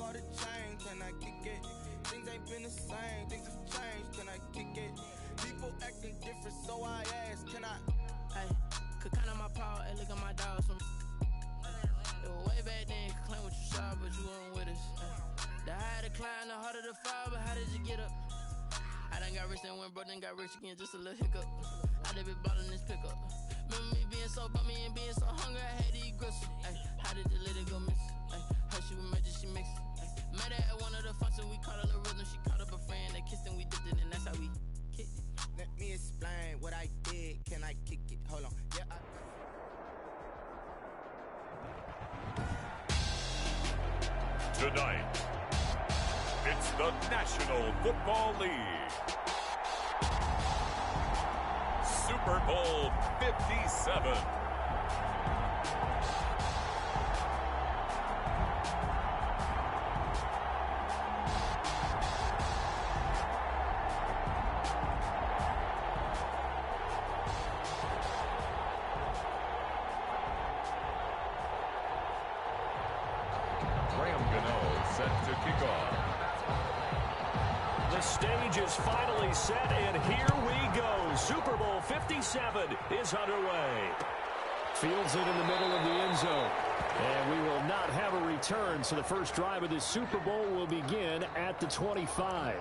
for the change, can I kick it? Things ain't been the same, things have changed, can I kick it? People acting different, so I ask, can I? Hey, could count on my power, hey, look at my dogs. It was way back then, you could claim what you saw, but you weren't with us. The higher the climb, the harder the fall, but how did you get up? I done got rich and went broke, then got rich again, just a little hiccup. I done been ballin' this pickup. Remember me being so bummy and being so hungry, I had to eat gristle. Ay, how did you let it go miss? Ay, how she was magic, she mixed. Met her at one of the functions, we caught a little rhythm. She caught up a friend, they kissed and we dipped it, and that's how we kicked it. Let me explain what I did, can I kick it? Hold on, yeah, Tonight, it's the National Football League. Super Bowl 57. Set to kick off. The stage is finally set, and here we go. Super Bowl 57 is underway. Fields it in the middle of the end zone. And we will not have a return, so the first drive of this Super Bowl will begin at the 25.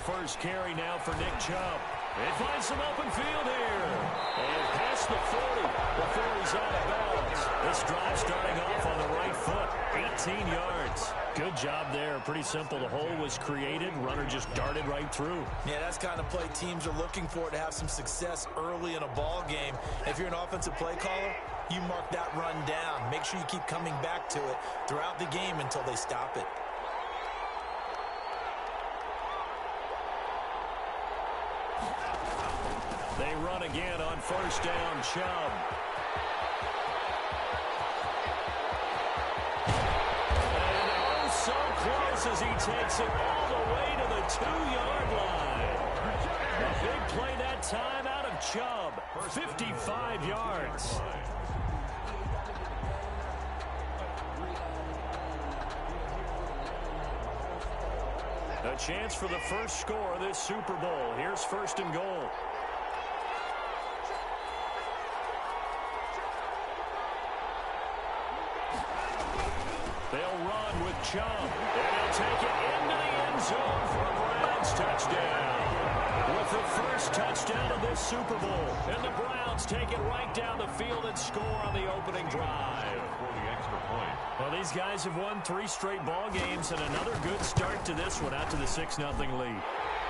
First carry now for Nick Chubb. They find some open field here. And past the 40 before he's out of bounds. This drive starting off on the right foot. 18 yards. Good job there. Pretty simple. The hole was created. Runner just darted right through. Yeah, that's the kind of play teams are looking for to have some success early in a ball game. If you're an offensive play caller, you mark that run down. Make sure you keep coming back to it throughout the game until they stop it. They run again on first down, Chubb. And oh, so close as he takes it all the way to the 2-yard line. A big play that time out of Chubb. 55 yards. A chance for the first score of this Super Bowl. Here's first and goal. They'll run with Chubb, and he'll take it into the end zone for a Browns touchdown. With the first touchdown of this Super Bowl, and the Browns take it right down the field and score on the opening drive. For the extra point. Well, these guys have won 3 straight ball games, and another good start to this one out to the 6-0 lead.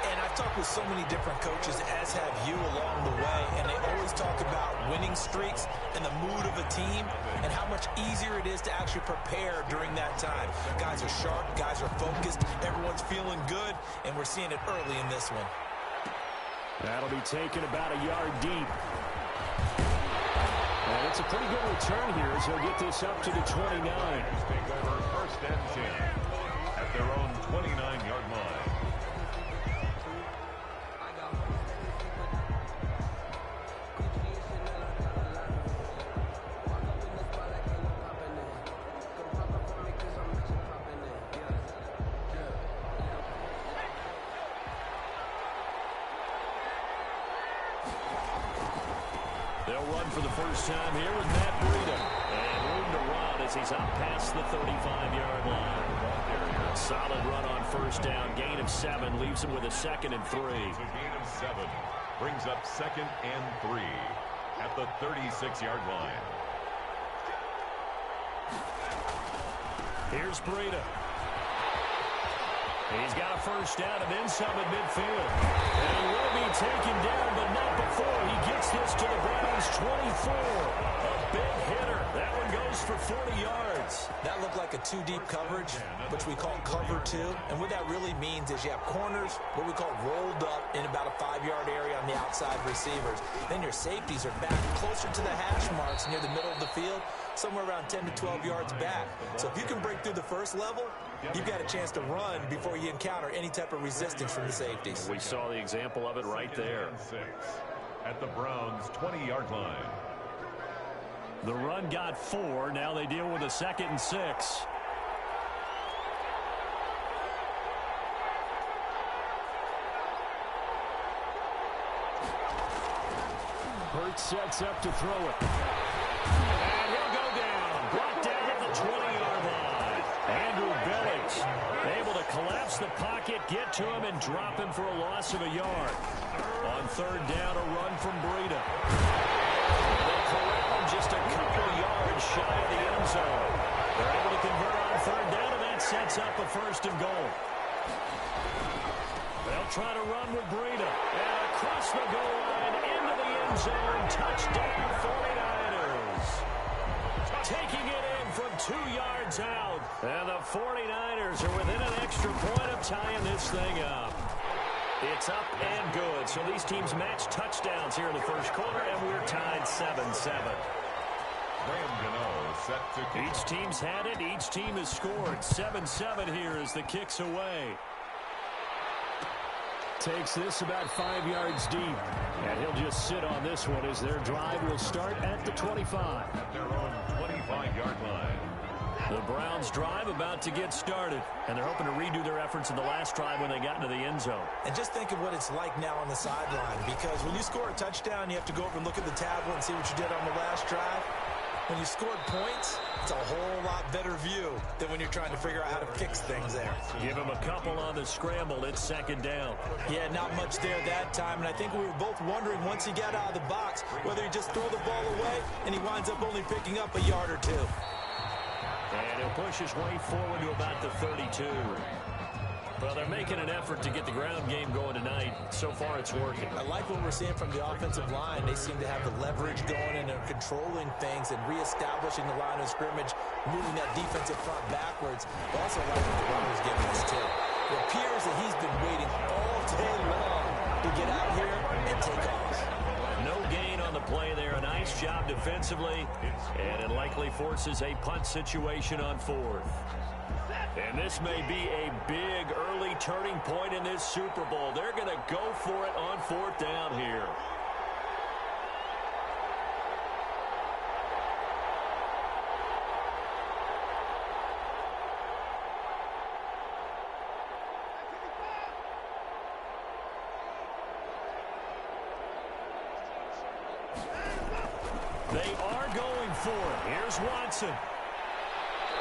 And I've talked with so many different coaches, as have you along the way, and they always talk about winning streaks and the mood of a team and how much easier it is to actually prepare during that time. Guys are sharp, guys are focused, everyone's feeling good, and we're seeing it early in this one. That'll be taken about a yard deep. And it's a pretty good return here as he'll get this up to the 29. Take over first and 10 at their own 29-yard line. They'll run for the first time here with Matt Breida. And room to run as he's up past the 35-yard line. Solid run on first down. Gain of 7 leaves him with a 2nd and 3. It's a gain of 7. Brings up 2nd and 3 at the 36-yard line. Here's Breida. He's got a first down and then some at midfield. And he will be taken down, but not before he gets this to the Browns' 24. A big hitter. That one goes for 40 yards. That looked like a two-deep coverage, which we call cover two. And what that really means is you have corners, what we call rolled up in about a 5-yard area on the outside receivers. Then your safeties are back closer to the hash marks near the middle of the field, somewhere around 10 to 12 yards back. So if you can break through the first level, you've got a chance to run before you encounter any type of resistance from the safeties. We saw the example of it right there. At the Browns' 20-yard line. The run got 4. Now they deal with a 2nd and 6. Hurts sets up to throw it. And he'll go down. Brought down at the 20-yard line. Andrew Bigg able to collapse the pocket, get to him, and drop him for a loss of a yard. On 3rd down, a run from Breida. They'll corral him just a couple yards shy of the end zone. They're able to convert on 3rd down, and that sets up a 1st and goal. They'll try to run with Breida. And across the goal line, into the end zone. Touchdown, 49ers. Taking it in from 2 yards out. And the 49ers are within an extra point of tying this thing up. It's up and good. So these teams match touchdowns here in the first quarter, and we're tied 7-7. Each team's had it. Each team has scored. 7-7 here as the kick's away. Takes this about 5 yards deep. And he'll just sit on this one as their drive will start at the 25. At their own 25-yard line. The Browns' drive about to get started, and they're hoping to redo their efforts in the last drive when they got into the end zone. And just think of what it's like now on the sideline, because when you score a touchdown, you have to go over and look at the tablet and see what you did on the last drive. When you scored points, it's a whole lot better view than when you're trying to figure out how to fix things there. Give him a couple on the scramble. It's 2nd down. Yeah, not much there that time, and I think we were both wondering once he got out of the box whether he just throw the ball away and he winds up only picking up a yard or 2. And he'll push his way forward to about the 32. Well, they're making an effort to get the ground game going tonight. So far, it's working. I like what we're seeing from the offensive line. They seem to have the leverage going, and they're controlling things and reestablishing the line of scrimmage, moving that defensive front backwards. I also like what the runner's giving us, too. It appears that he's been waiting all day long to get out here and take off. No gain on the play there. A nice job defensively, and it likely forces a punt situation on 4th. And this may be a big early turning point in this Super Bowl. They're going to go for it on 4th down here. They are going for it. Here's Watson.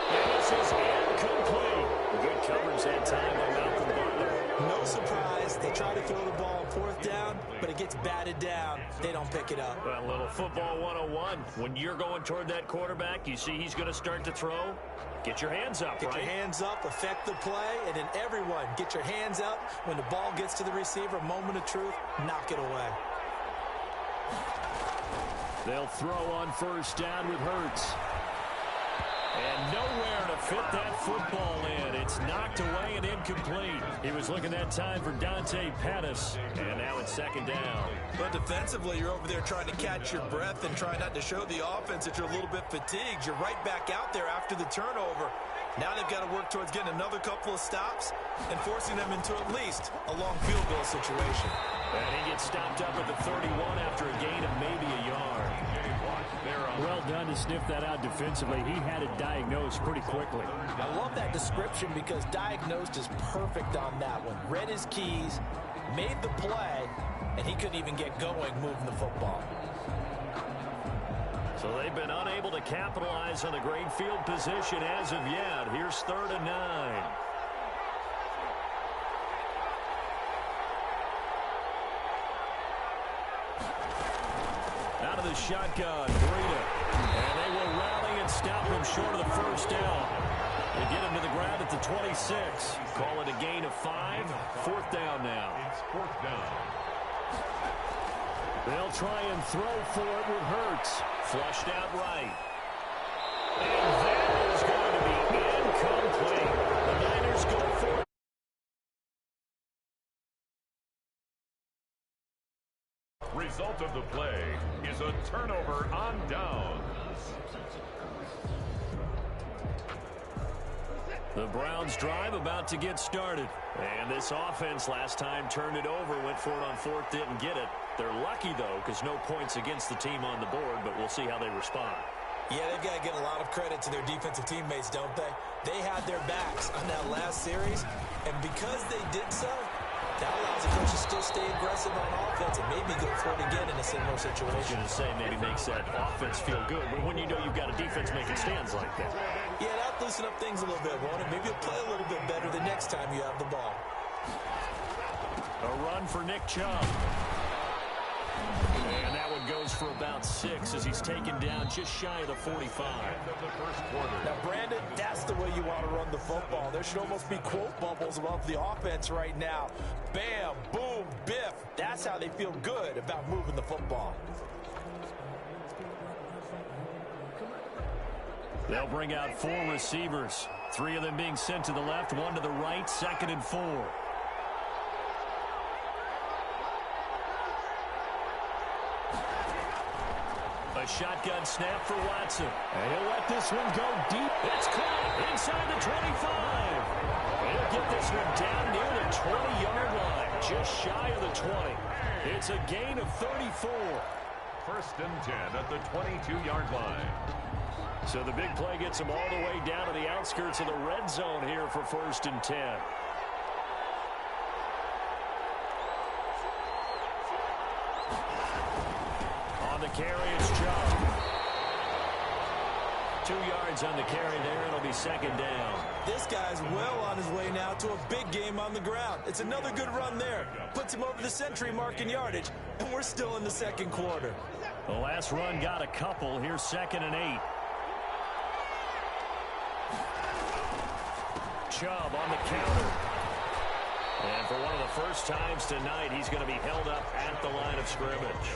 And this is incomplete. Good coverage that time by Malcolm Butler. No surprise. They try to throw the ball on 4th down, but it gets batted down. They don't pick it up. Well, a little football 101. When you're going toward that quarterback, you see he's going to start to throw. Get your hands up, Get your hands up, affect the play, and then everyone get your hands up. When the ball gets to the receiver, moment of truth, knock it away. They'll throw on 1st down with Hurts. And nowhere to fit that football in. It's knocked away and incomplete. He was looking that time for Dante Pettis. And now it's 2nd down. But defensively, you're over there trying to catch your breath and try not to show the offense that you're a little bit fatigued. You're right back out there after the turnover. Now they've got to work towards getting another couple of stops and forcing them into at least a long field goal situation. And he gets stopped up at the 31 after a gain of maybe a yard. Well done to sniff that out defensively. He had it diagnosed pretty quickly. I love that description because diagnosed is perfect on that one. Read his keys, made the play, and he couldn't even get going moving the football. So they've been unable to capitalize on the great field position as of yet. Here's 3rd and 9. Out of the shotgun, Breida. And they will rally and stop him short of the 1st down. They get him to the ground at the 26. Call it a gain of 5. 4th down now. It's 4th down. They'll try and throw for it with Hurts. Flushed out right. And that is going to be incomplete. The Niners go for it. Result of the play is a turnover on downs. The Browns drive about to get started. And this offense last time turned it over, went for it on fourth, didn't get it. They're lucky, though, because no points against the team on the board, but we'll see how they respond. Yeah, they've got to get a lot of credit to their defensive teammates, don't they? They had their backs on that last series, and because they did so, that allows the coach to still stay aggressive on offense and maybe go for it again in a similar situation. I was going to say maybe makes that offense feel good, but when you know you've got a defense making stands like that. Yeah, that'll loosen up things a little bit, won't it? Maybe you'll play a little bit better the next time you have the ball. A run for Nick Chubb. And that one goes for about 6 as he's taken down just shy of the 45. Now, Brandon, that's the way you want to run the football. There should almost be quote bubbles above the offense right now. Bam, boom, biff. That's how they feel good about moving the football. They'll bring out 4 receivers. 3 of them being sent to the left, 1 to the right, 2nd and 4. A shotgun snap for Watson. And he'll let this one go deep. It's caught inside the 25. He'll get this one down near the 20-yard line, just shy of the 20. It's a gain of 34. 1st and 10 at the 22-yard line. So the big play gets them all the way down to the outskirts of the red zone here for 1st and 10. On the carry, it's Chubb. 2 yards on the carry there. It'll be 2nd down. This guy's well on his way now to a big game on the ground. It's another good run there. Puts him over the century mark in yardage, and we're still in the 2nd quarter. The last run got a couple. Here's 2nd and 8. Chubb on the counter. And for one of the first times tonight, he's going to be held up at the line of scrimmage.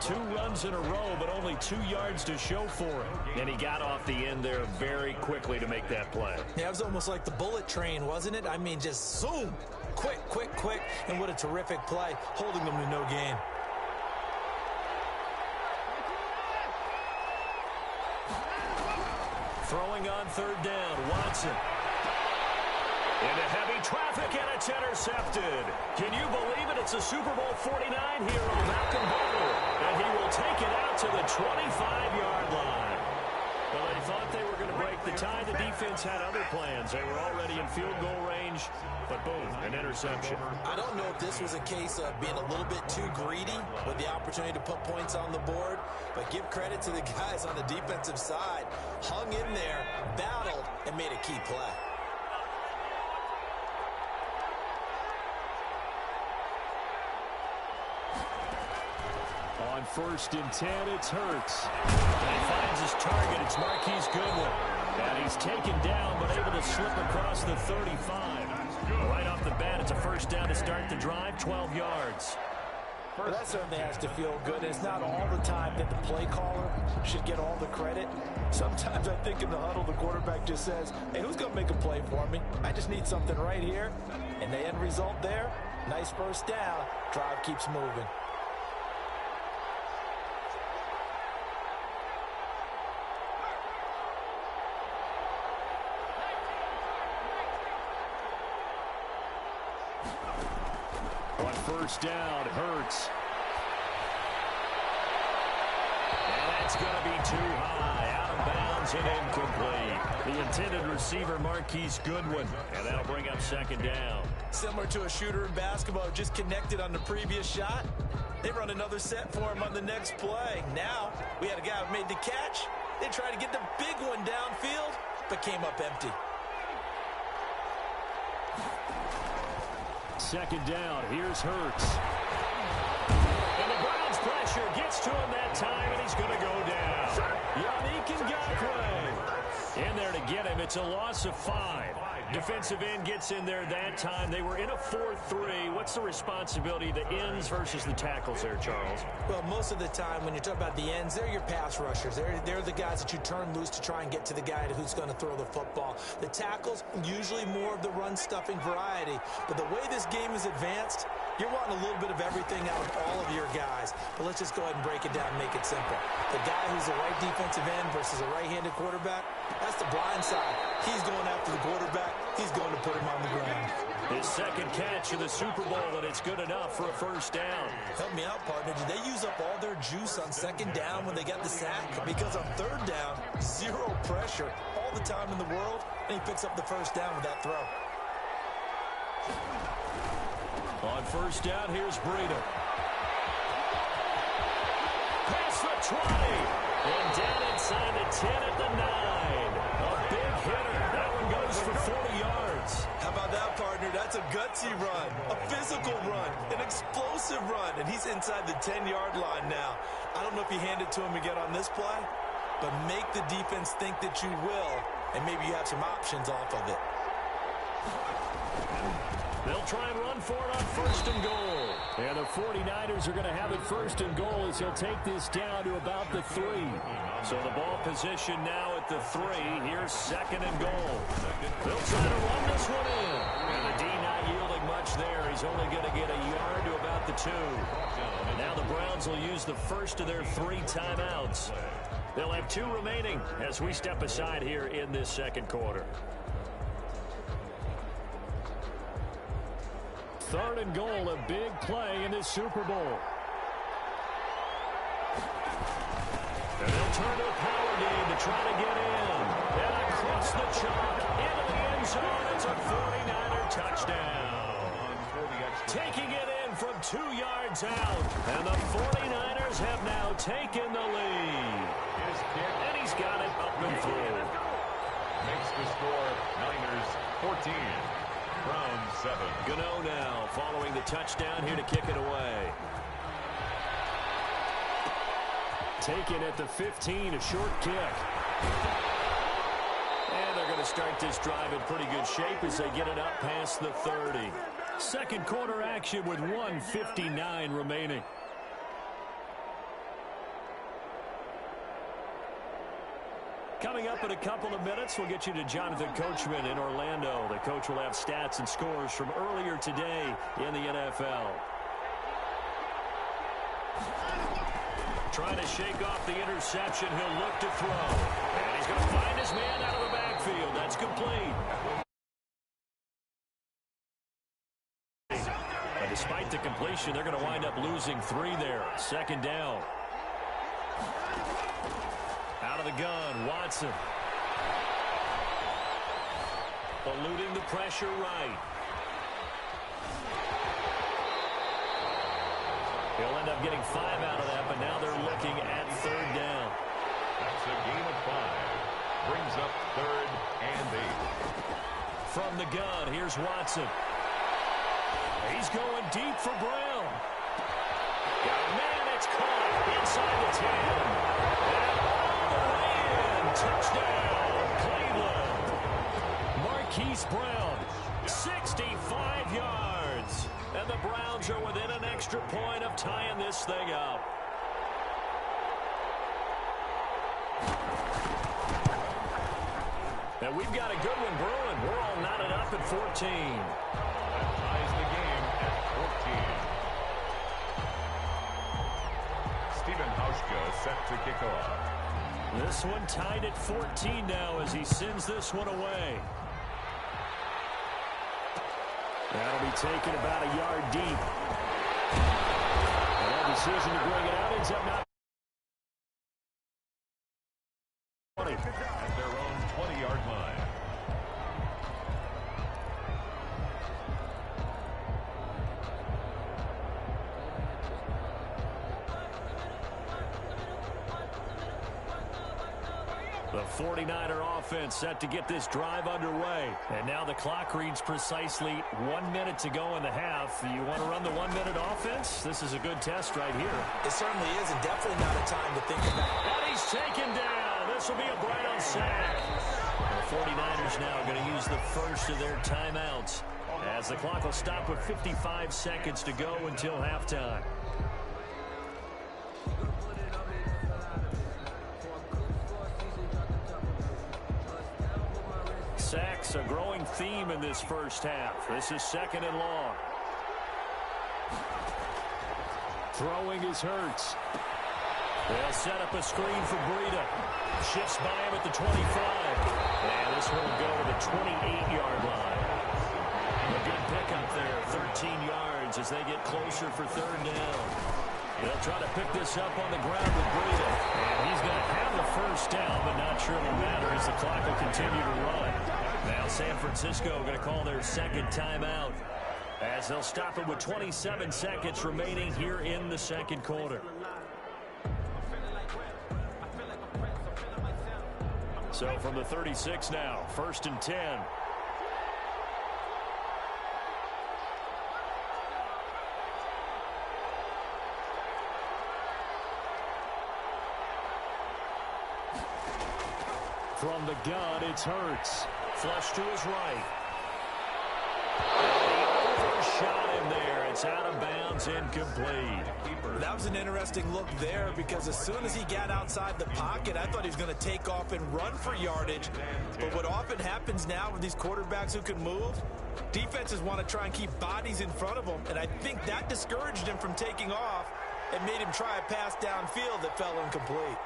2 runs in a row, but only 2 yards to show for it. And he got off the end there very quickly to make that play. Yeah, it was almost like the bullet train, wasn't it? I mean, just zoom. Quick, quick, quick. And what a terrific play, holding them to no gain. Throwing on 3rd down, Watson. Into heavy traffic, and it's intercepted. Can you believe it? It's a Super Bowl 49 hero, Malcolm Butler. And he will take it out to the 25-yard line. Well, they thought they were going to break the tie. The defense had other plans. They were already in field goal range, but boom, an interception. I don't know if this was a case of being a little bit too greedy with the opportunity to put points on the board, but give credit to the guys on the defensive side. Hung in there, battled, and made a key play. On 1st and 10, it's Hurts. And he finds his target. It's Marquise Goodwin. And he's taken down, but able to slip across the 35. Right off the bat, it's a 1st down to start the drive, 12 yards. Well, that certainly has to feel good. It's not all the time that the play caller should get all the credit. Sometimes I think in the huddle, the quarterback just says, hey, who's going to make a play for me? I just need something right here. And the end result there, nice 1st down. Drive keeps moving. On 1st down, Hurts. And that's going to be too high. Out of bounds and incomplete. The intended receiver, Marquise Goodwin. And that'll bring up 2nd down. Similar to a shooter in basketball, just connected on the previous shot. They run another set for him on the next play. Now, we had a guy who made the catch. They tried to get the big one downfield, but came up empty. 2nd down, here's Hurts. And the Browns pressure gets to him that time, and he's going to go down. Yannick Ngakoue in there to get him. It's a loss of 5. Defensive end gets in there that time. They were in a 4-3. What's the responsibility of the ends versus the tackles there, Charles? Well, most of the time when you talk about the ends, they're your pass rushers. They're the guys that you turn loose to try and get to the guy who's going to throw the football. The tackles, usually more of the run-stuffing variety. But the way this game is advanced, you're wanting a little bit of everything out of all of your guys. But let's just go ahead and break it down and make it simple. The guy who's a right defensive end versus a right-handed quarterback, that's the blind side. He's going after the quarterback. He's going to put him on the ground. His second catch of the Super Bowl, and it's good enough for a first down. Help me out, partner. Did they use up all their juice on second down when they got the sack? Because on third down, zero pressure all the time in the world, and he picks up the first down with that throw. On first down, here's Breida. Pass the 20. And down inside the 10 at the 9. A big hitter. That one goes for 40 yards. How about that, partner? That's a gutsy run, a physical run, an explosive run. And he's inside the 10-yard line now. I don't know if you hand it to him again on this play, but make the defense think that you will, and maybe you have some options off of it. They'll try and run for it on first and goal. And the 49ers are going to have it first and goal as he'll take this down to about the 3. So the ball position now at the 3. Here's second and goal. They'll try to run this one in. And the D not yielding much there. He's only going to get a yard to about the 2. Now the Browns will use the first of their 3 timeouts. They'll have 2 remaining as we step aside here in this second quarter. Third and goal, a big play in this Super Bowl. And they'll turn to a power game to try to get in. And across the chalk, into the end zone. It's a 49er touchdown. Taking it in from 2 yards out. And the 49ers have now taken the lead. And he's got it up and through. Makes the score Niners 14. Browns 7. Gano now following the touchdown here to kick it away. Taken at the 15, a short kick. And they're going to start this drive in pretty good shape as they get it up past the 30. Second quarter action with 1:59 remaining. Coming up in a couple of minutes, we'll get you to Jonathan Coachman in Orlando. The coach will have stats and scores from earlier today in the NFL. Trying to shake off the interception. He'll look to throw. And he's going to find his man out of the backfield. That's complete. And despite the completion, they're going to wind up losing 3 there. Second down. Out of the gun, Watson. Eluding the pressure right. He'll end up getting 5 out of that, but now they're looking at third down. That's a gain of 5. Brings up third and 8. From the gun, here's Watson. He's going deep for Brown. Got a man, it's caught inside the 10. And all the way in. Touchdown, Cleveland. Marquise Brown, 65 yards. And the Browns are within an extra point of tying this thing up. And we've got a good one brewing. We're all knotted up at 14. That ties the game at 14. Stephen Hauschka set to kick off. This one tied at 14 now as he sends this one away. That'll be taken about a yard deep. And that decision to bring it out ends up not. At their own 20-yard line. The 49er offense set to get this drive underway. And now the clock reads precisely 1 minute to go in the half. You want to run the 1 minute offense? This is a good test right here. It certainly is, and definitely not a time to think about. And he's taken down. This will be a Brown sack. The 49ers now going to use the first of their timeouts as the clock will stop with 55 seconds to go until halftime. Sacks, a growing theme in this first half. This is 2nd and long. Throwing is Hurts. They'll set up a screen for Breida. Shifts by him at the 25. And this one will go to the 28-yard line. A good pickup there, 13 yards as they get closer for 3rd down. They'll try to pick this up on the ground with Breida. And he's going to have the first down, but not sure it'll matter as the clock will continue to run. Now San Francisco going to call their 2nd timeout as they'll stop it with 27 seconds remaining here in the 2nd quarter. So from the 36 now, 1st and 10. From the gun, it's Hurts. Flush to his right. He overshot him there. It's out of bounds, incomplete. That was an interesting look there because as soon as he got outside the pocket, I thought he was going to take off and run for yardage. But what often happens now with these quarterbacks who can move, defenses want to try and keep bodies in front of them. And I think that discouraged him from taking off and made him try a pass downfield that fell incomplete.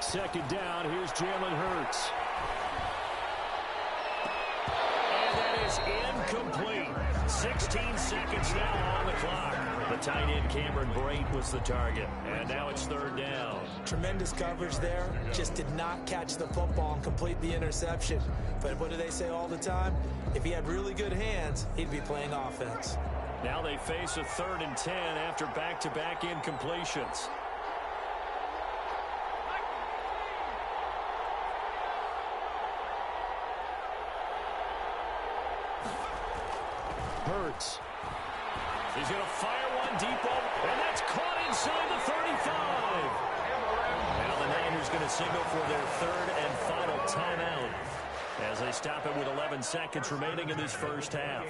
Second down, here's Jalen Hurts. And that is incomplete. 16 seconds now on the clock. The tight end Cameron Brate was the target. And now it's 3rd down. Tremendous coverage there. Just did not catch the football and complete the interception. But what do they say all the time? If he had really good hands, he'd be playing offense. Now they face a 3rd and 10 after back-to-back incompletions. Hurts. He's going to fire one deep over, and that's caught inside the 35. Now the Niners going to signal for their 3rd and final timeout as they stop it with 11 seconds remaining in this first half.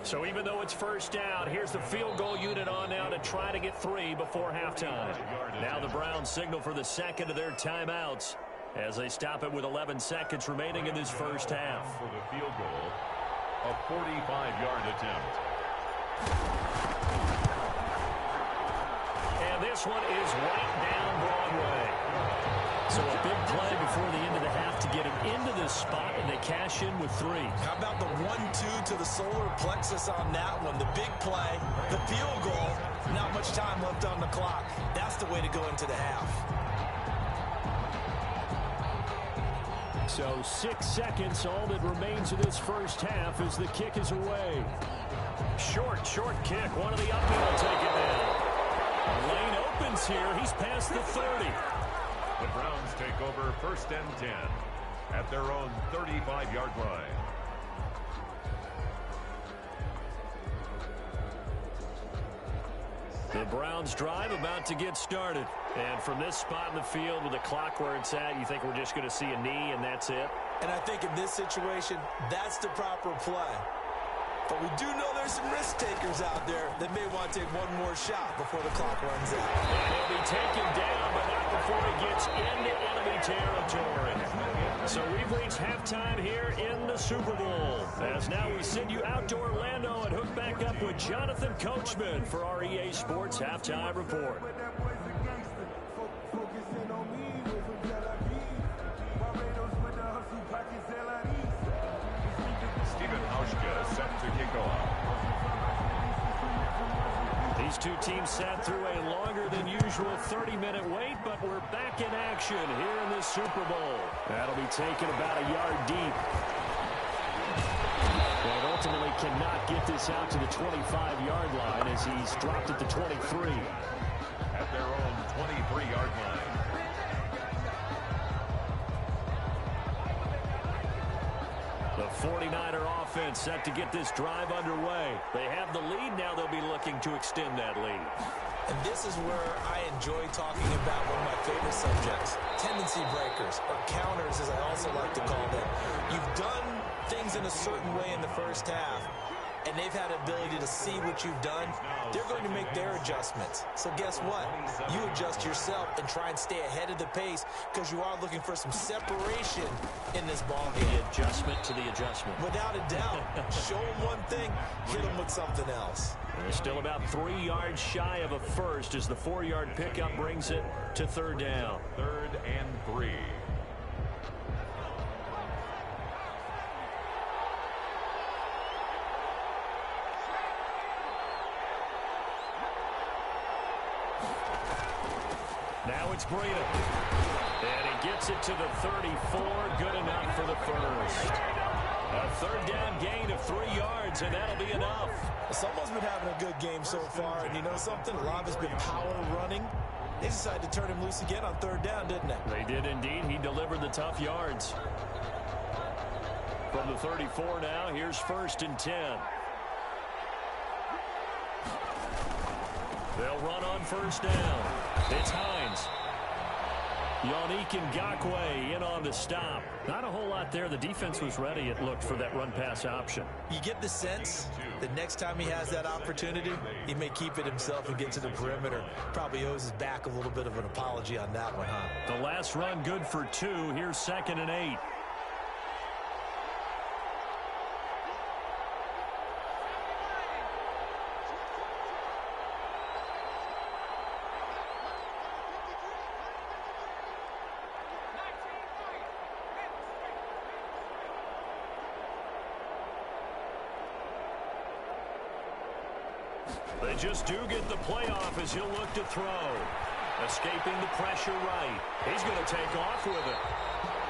So even though it's 1st down, here's the field goal unit on now to try to get 3 before halftime. Now the Browns signal for the 2nd of their timeouts as they stop it with 11 seconds remaining in this first half. For the field goal, a 45-yard attempt. And this one is right down Broadway. So a big play before the end of the half to get him into this spot, and they cash in with 3. How about the 1-2 to the solar plexus on that one? The big play, the field goal, not much time left on the clock. That's the way to go into the half. So 6 seconds, all that remains of this first half as the kick is away. Short kick. One of the upfield will take it down. Lane opens here. He's past the 30. The Browns take over 1st and 10 at their own 35-yard line. The Browns drive about to get started. And from this spot in the field with the clock where it's at, you think we're just going to see a knee and that's it? And I think in this situation, that's the proper play. But we do know there's some risk takers out there that may want to take one more shot before the clock runs out. He'll be taken down, but not before he gets into enemy territory. So we've reached halftime here in the Super Bowl. As now we send you out to Orlando and hook back up with Jonathan Coachman for our EA Sports Halftime Report. Set to kick off. These two teams sat through a longer than usual 30-minute wait, but we're back in action here in the Super Bowl. That'll be taken about a yard deep. And ultimately cannot get this out to the 25-yard line as he's dropped at the 23. At their own 23-yard line. The 49er offense set to get this drive underway. They have the lead. Now they'll be looking to extend that lead. And this is where I enjoy talking about one of my favorite subjects, tendency breakers, or counters as I also like to call them. You've done things in a certain way in the first half, and they've had the ability to see what you've done. They're going to make their adjustments. So guess what? You adjust yourself and try and stay ahead of the pace because you are looking for some separation in this ball game. The adjustment to the adjustment. Without a doubt. Show them one thing, hit them with something else. They're still about 3 yards shy of a first as the 4-yard pickup brings it to third down. 3rd and 3. Now it's Breida. And he gets it to the 34. Good enough for the first. A third down gain of 3 yards, and that'll be enough. Someone's been having a good game so far, and you know something? A lot of it's been power running. They decided to turn him loose again on third down, didn't they? They did indeed. He delivered the tough yards. From the 34 now, here's 1st and 10. They'll run on 1st down. It's Hines. Yannick Ngakoue in on the stop. Not a whole lot there. The defense was ready, it looked, for that run-pass option. You get the sense that next time he has that opportunity, he may keep it himself and get to the perimeter. Probably owes his back a little bit of an apology on that one, huh? The last run good for 2. Here's 2nd and 8. They just do get the playoff as he'll look to throw. Escaping the pressure right. He's going to take off with it.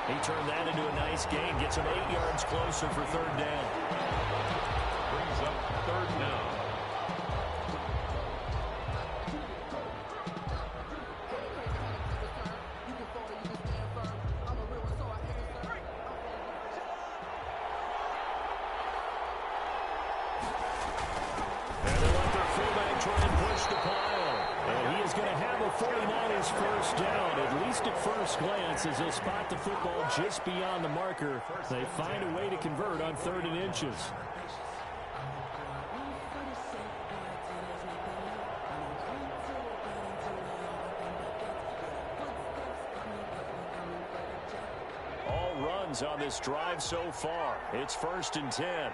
He turned that into a nice gain. Gets him 8 yards closer for third down. Brings up 3rd down. First down, at least at first glance, as they'll spot the football just beyond the marker. They find a way to convert on 3rd and inches. All runs on this drive so far. It's 1st and 10.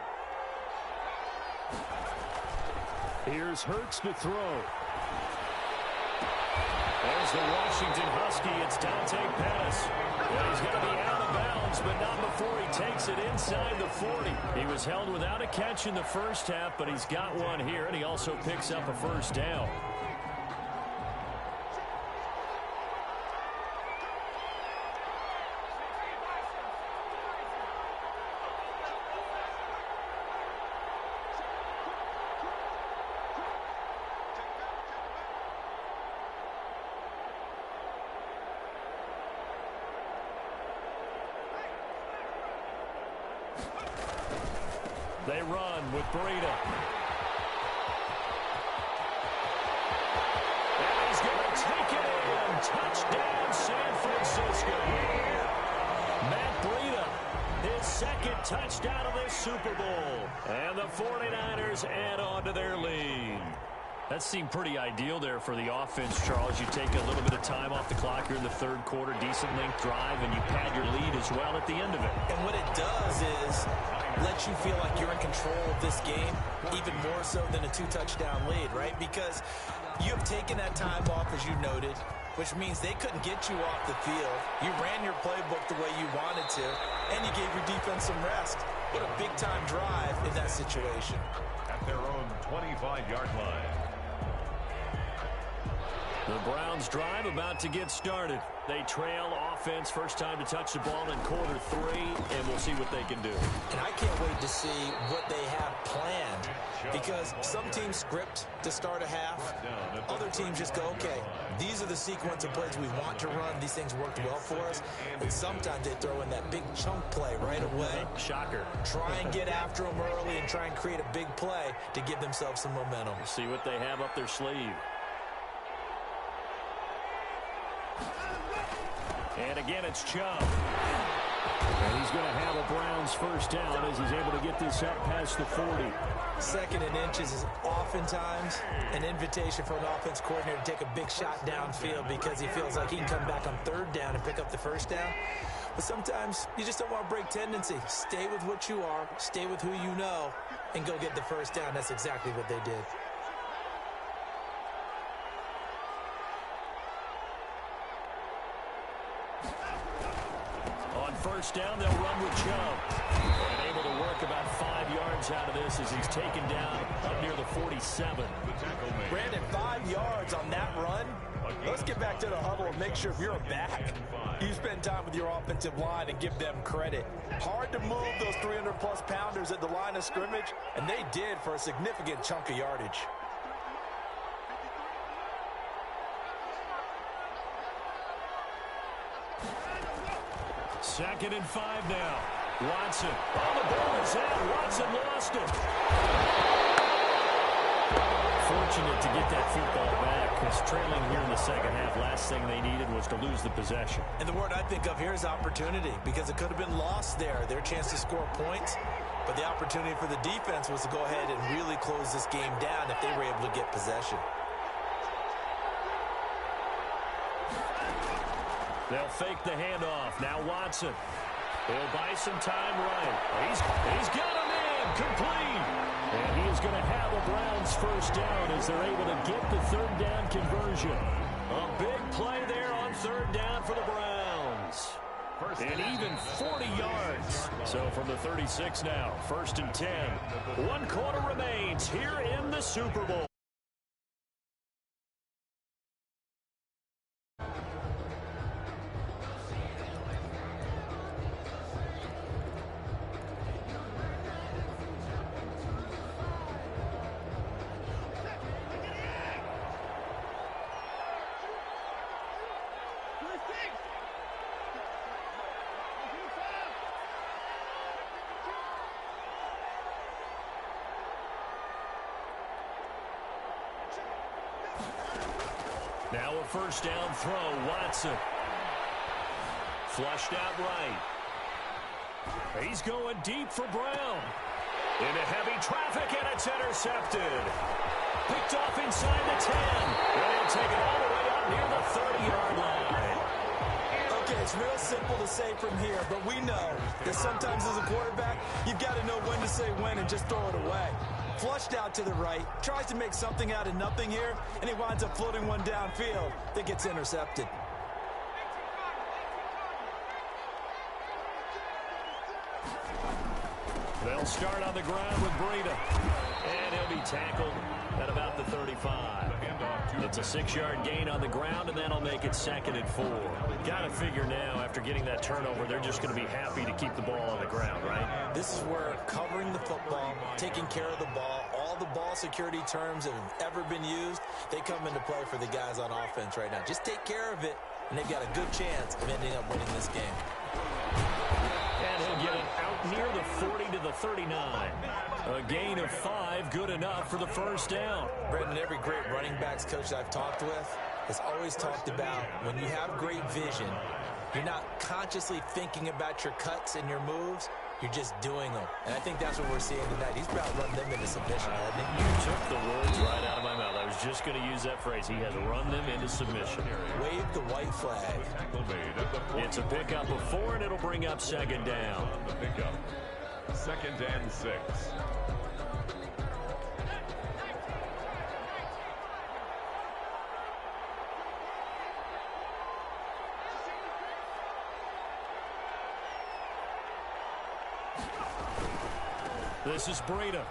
Here's Hurts to throw. There's the Washington Husky. It's Dante Pettis. Well, he's going to be out of bounds, but not before he takes it inside the 40. He was held without a catch in the first half, but he's got one here, and he also picks up a first down. They run with Breida. And he's going to take it in. Touchdown, San Francisco. Matt Breida, his 2nd touchdown of this Super Bowl. And the 49ers add on to their lead. That seemed pretty ideal there for the offense, Charles. You take a little bit of time off the clock here in the 3rd quarter, decent length drive, and you pad your lead as well at the end of it. And what it does is let you feel like you're in control of this game, even more so than a 2-touchdown lead, right? Because you have taken that time off, as you noted, which means they couldn't get you off the field. You ran your playbook the way you wanted to, and you gave your defense some rest. What a big-time drive in that situation. At their own 25-yard line. The Browns drive about to get started. They trail offense, first time to touch the ball in quarter 3, and we'll see what they can do. And I can't wait to see what they have planned, because some teams script to start a half. Other teams just go, okay, these are the sequence of plays we want to run. These things worked well for us. And sometimes they throw in that big chunk play right away. Shocker. Try and get after them early and try and create a big play to give themselves some momentum. We'll see what they have up their sleeve. And again, it's Chubb. And he's going to have a Browns first down as he's able to get this up past the 40. Second and inches is oftentimes an invitation for an offense coordinator to take a big shot downfield because he feels like he can come back on third down and pick up the first down. But sometimes you just don't want to break tendency. Stay with what you are, stay with who you know, and go get the first down. That's exactly what they did. On first down, they'll run with Chubb. And able to work about 5 yards out of this as he's taken down up near the 47. Brandon, 5 yards on that run. Let's get back to the huddle and make sure if you're a back, you spend time with your offensive line and give them credit. Hard to move those 300-plus pounders at the line of scrimmage, and they did for a significant chunk of yardage. Second and 5 now. Watson. Oh, the ball is out. Watson lost it. Fortunate to get that football back, because trailing here in the second half, last thing they needed was to lose the possession. And the word I think of here is opportunity, because it could have been lost there, their chance to score points. But the opportunity for the defense was to go ahead and really close this game down if they were able to get possession. They'll fake the handoff. Now Watson. He'll buy some time right. He's got him in. Complete. And he is going to have a Browns first down as they're able to get the third down conversion. A big play there on third down for the Browns. And even 40 yards. So from the 36 now, first and 10. 1 quarter remains here in the Super Bowl. Now a first down throw, Watson. Flushed out right. He's going deep for Brown. Into heavy traffic, and it's intercepted. Picked off inside the 10. And he'll take it all the way out near the 30-yard line. Okay, it's real simple to say from here, but we know that sometimes as a quarterback, you've got to know when to say when and just throw it away. Flushed out to the right, tries to make something out of nothing here, and he winds up floating one downfield that gets intercepted. They'll start on the ground with Breida. And he'll be tackled at about the 35. It's a 6-yard gain on the ground, and that'll make it 2nd and 4. Got to figure now, after getting that turnover, they're just going to be happy to keep the ball on the ground, right? This is where covering the football, taking care of the ball, all the ball security terms that have ever been used, they come into play for the guys on offense right now. Just take care of it, and they've got a good chance of ending up winning this game. And he'll get it out near the 40 to the 39. A gain of 5, good enough for the first down. Brendan, every great running backs coach I've talked with has always talked about when you have great vision, you're not consciously thinking about your cuts and your moves, you're just doing them. And I think that's what we're seeing tonight. He's about to run them into submission, hasn't he? You took the words right out of my mouth. I was just going to use that phrase. He has run them into submission. Wave the white flag. It's a pickup of 4, and it'll bring up 2nd down. 2nd and 6. This is Breida. And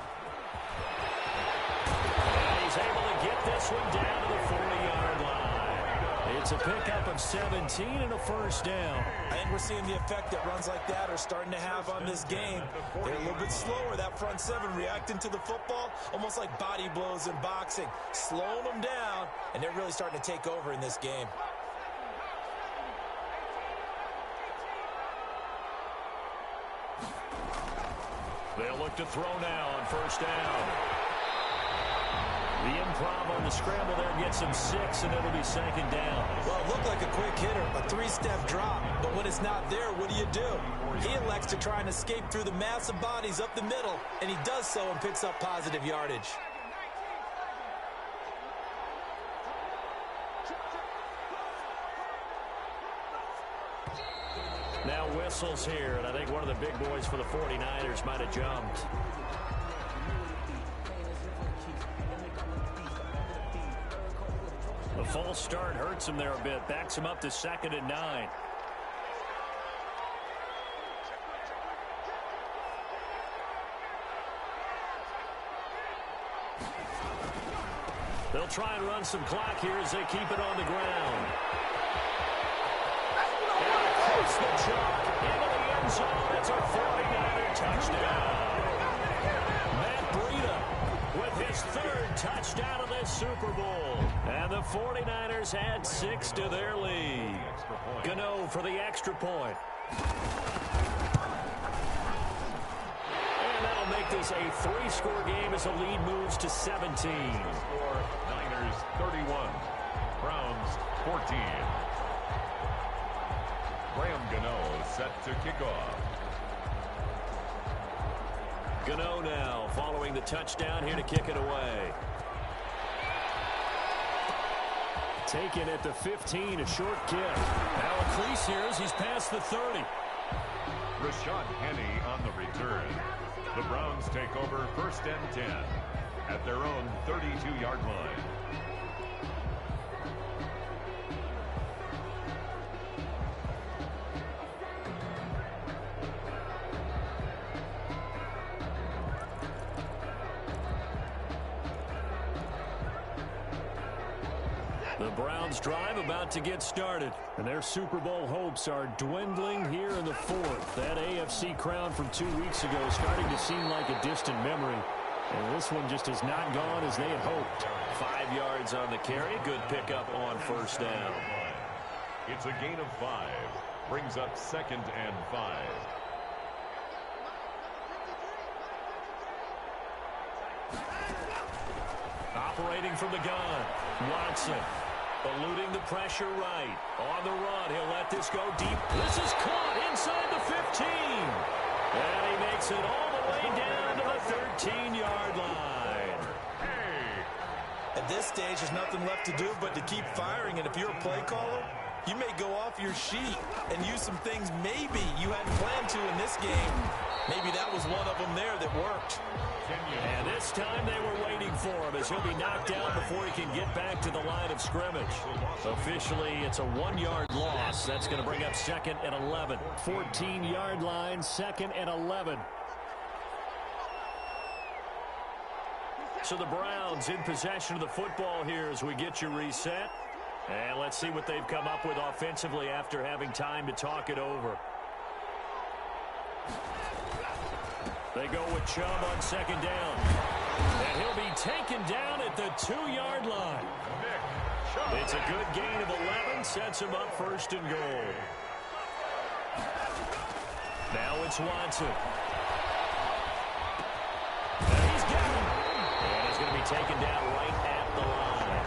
he's able to get this one down to the 40-yard line. It's a pickup of 17 and a first down. I think we're seeing the effect that runs like that are starting to have on this game. They're a little bit slower, that front seven, reacting to the football, almost like body blows in boxing, slowing them down, and they're really starting to take over in this game. They'll look to throw now on first down. The improv on the scramble there gets him 6, and it'll be second down. Well, it looked like a quick hitter, a 3-step drop. But when it's not there, what do? He elects to try and escape through the massive bodies up the middle, and he does so and picks up positive yardage. Now whistles here, and I think one of the big boys for the 49ers might have jumped. The false start hurts him there a bit. Backs him up to 2nd and 9. They'll try and run some clock here as they keep it on the ground. And across the chalk into the end zone. It's a 49er touchdown. Matt Breida with his 3rd touchdown of this Super Bowl. And the 49ers add 6 to their lead. Gano for the extra point. And that'll make this a 3-score game as the lead moves to 17. Score, Niners 31, Browns 14. Graham Gano set to kick off. Gano now following the touchdown here to kick it away. Taken at the 15, a short kick. Now a crease here as he's past the 30. Rashad Penny on the return. The Browns take over 1st and 10 at their own 32-yard line. The Browns drive about to get started, and their Super Bowl hopes are dwindling here in the 4th. That AFC crown from 2 weeks ago is starting to seem like a distant memory, and this one just has not gone as they had hoped. 5 yards on the carry. Good pickup on first down. It's a gain of 5. Brings up 2nd and 5. Operating from the gun, Watson. Eluding the pressure right. On the run, he'll let this go deep. This is caught inside the 15. And he makes it all the way down to the 13-yard line. At this stage, there's nothing left to do but to keep firing. And if you're a play caller, you may go off your sheet and use some things maybe you hadn't planned to in this game. Maybe that was one of them there that worked. And this time they were waiting for him as he'll be knocked down before he can get back to the line of scrimmage. Officially, it's a 1-yard loss. That's going to bring up 2nd and 11. 14-yard line, 2nd and 11. So the Browns in possession of the football here as we get you reset. And let's see what they've come up with offensively after having time to talk it over. They go with Chubb on 2nd down. And he'll be taken down at the 2-yard line. It's a good gain of 11, sets him up 1st and goal. Now it's Watson. And he's got him. And he's going to be taken down right at the line.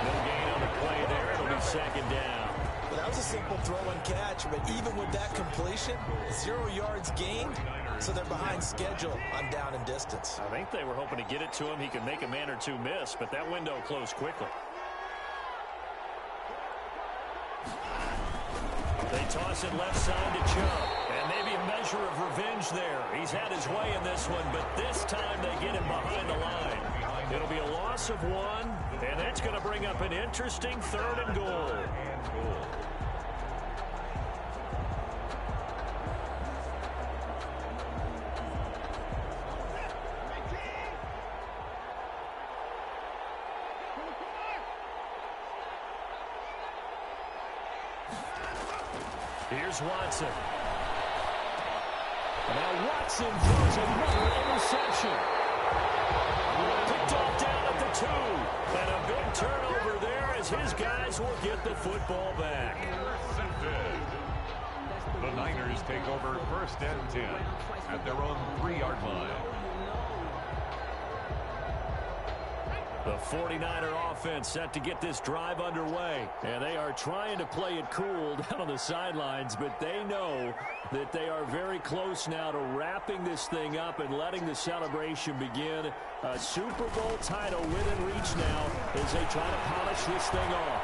No gain on the play there. It'll be 2nd down. Well, that was a simple throw and catch, but even with that completion, 0 yards gained, so they're behind schedule on down and distance. I think they were hoping to get it to him. He could make a man or two miss, but that window closed quickly. They toss it left side to Chubb, and maybe a measure of revenge there. He's had his way in this one, but this time they get him behind the line. It'll be a loss of 1, and that's going to bring up an interesting 3rd and goal. Here's Watson. Now Watson throws another interception. Picked off down at the 2. And a big turnover there as his guys will get the football back. The Niners take over 1st and 10 at their own 3-yard line. The 49er offense set to get this drive underway. And they are trying to play it cool down on the sidelines, but they know that they are very close now to wrapping this thing up and letting the celebration begin. A Super Bowl title within reach now as they try to polish this thing off.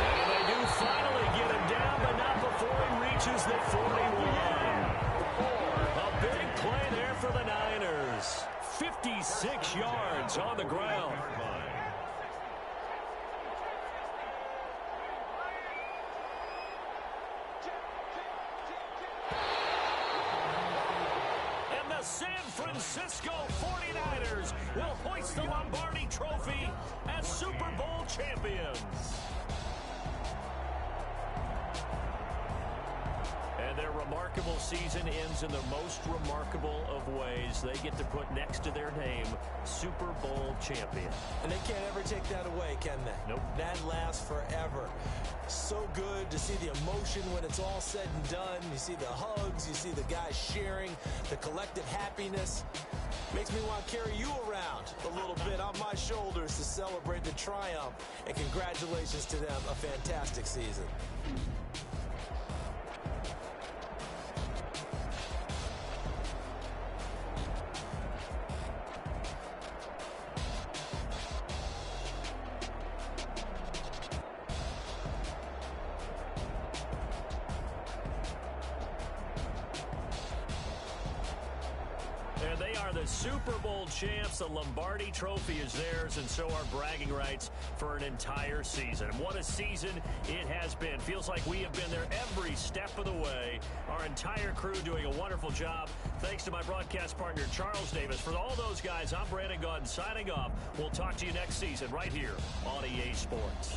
And they do finally get him down, but not before he reaches the 41. A big play there for the Niners. 56 yards on the ground. And the San Francisco 49ers will hoist the Lombardi Trophy as Super Bowl champions. And their remarkable season ends in the most remarkable of ways. They get to put next to their name, Super Bowl champion. And they can't ever take that away, can they? Nope. That lasts forever. So good to see the emotion when it's all said and done. You see the hugs, you see the guys sharing, the collective happiness. Makes me want to carry you around a little bit on my shoulders to celebrate the triumph. And congratulations to them, a fantastic season. And they are the Super Bowl champs. The Lombardi Trophy is theirs, and so are bragging rights for an entire season. What a season it has been. Feels like we have been there every step of the way. Our entire crew doing a wonderful job. Thanks to my broadcast partner, Charles Davis. For all those guys, I'm Brandon Gaudin signing off. We'll talk to you next season right here on EA Sports.